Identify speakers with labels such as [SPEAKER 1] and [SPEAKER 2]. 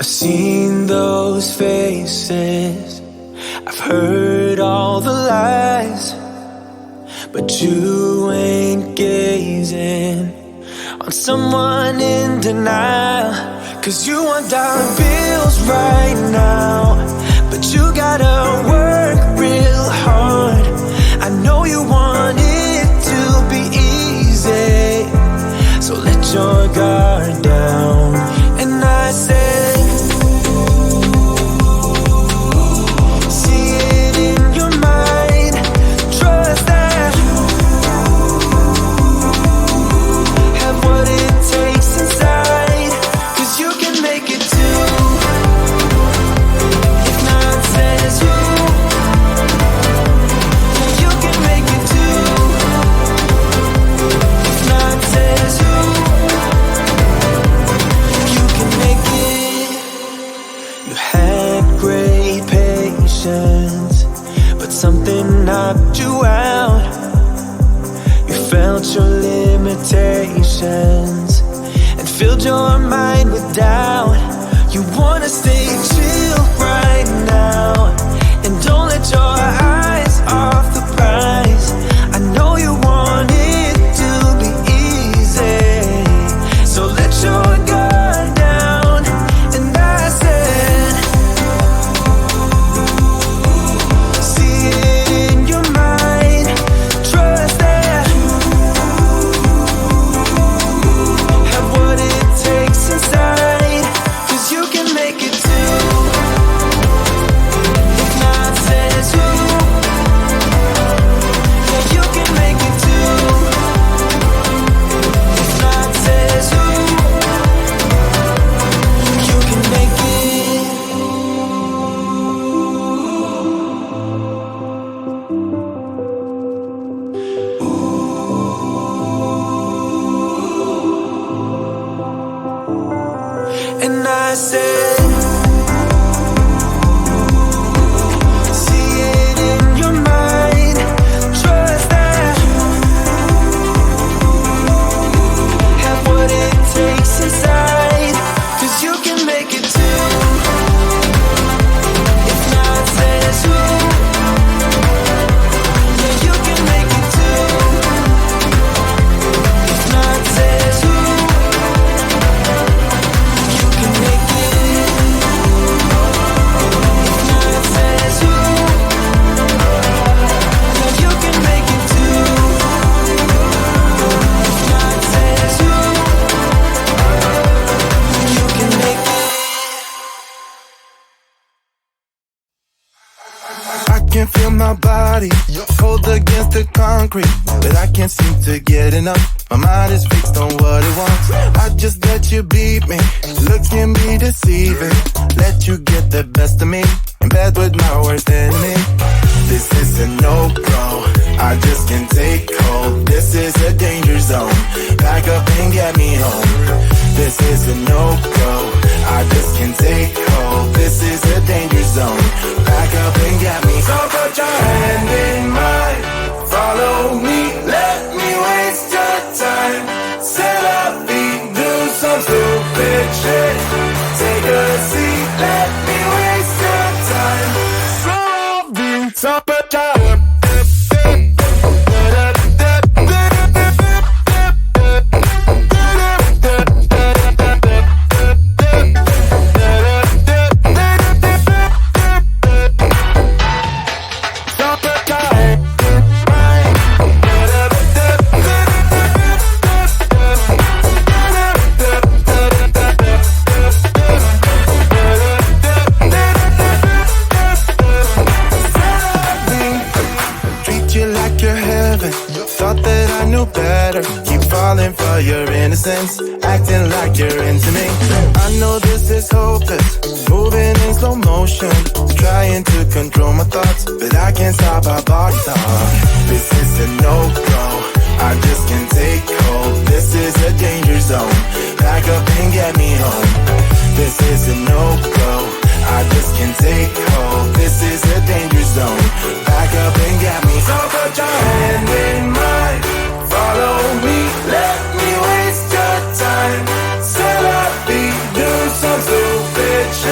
[SPEAKER 1] I've seen those faces, I've heard all the lies, but you ain't gazing on someone in denial. 'Cause you want dollar bills right now, but you gotta work real hard. I know you want it to be easy, so let your guard down. And I said, see it in your mind, trust that you have what it takes inside, 'cause you can make it too. If not says who, yeah, you can make it too. If not says who, you can make it. You had great patience, but something knocked you out. You felt your limitations and filled your mind with doubt. You wanna stay chill right now, and don't let your eyes off the prize. I know you want it to be easy, so let your guard down. And I said, see it in your mind, trust that you have what it takes inside, 'cause you can make it too. If not says who, yeah, you can make it too. If not says who, you can make it. And I said, see it in your mind, trust that you have what it takes inside, 'cause you can make it too. If not says who, yeah, you can make it too. If not says who, you can make it. If not says who, yeah, you can make it too. If not says who, you can make it.
[SPEAKER 2] I can feel my body cold against the concrete, but I can't seem to get enough. My mind is fixed on what it wants. I just let you beat me, look can be deceiving. Let you get the best of me, in bed with my worst enemy. This is a no-go, I just can't take hold. This is a danger zone, back up and get me home. This is a no-go, I just can't take hold. This is a danger zone, back up and get me. So put your hand in mine, follow me, let me waste your time. Set up feet, do some stupid shit. Take a seat, let me waste your time. So put your better. Keep falling for your innocence, acting like you're into me. I know this is hopeless, moving in slow motion, trying to control my thoughts, but I can't stop our body talk. This is a no-go, I just can't take hold. This is a danger zone, back up and get me home. This is a no-go, I just can't take hold. This is a danger zone, back up and get me. So put your hand in mine, follow me, let me waste your time. Set up, do some stupid shit.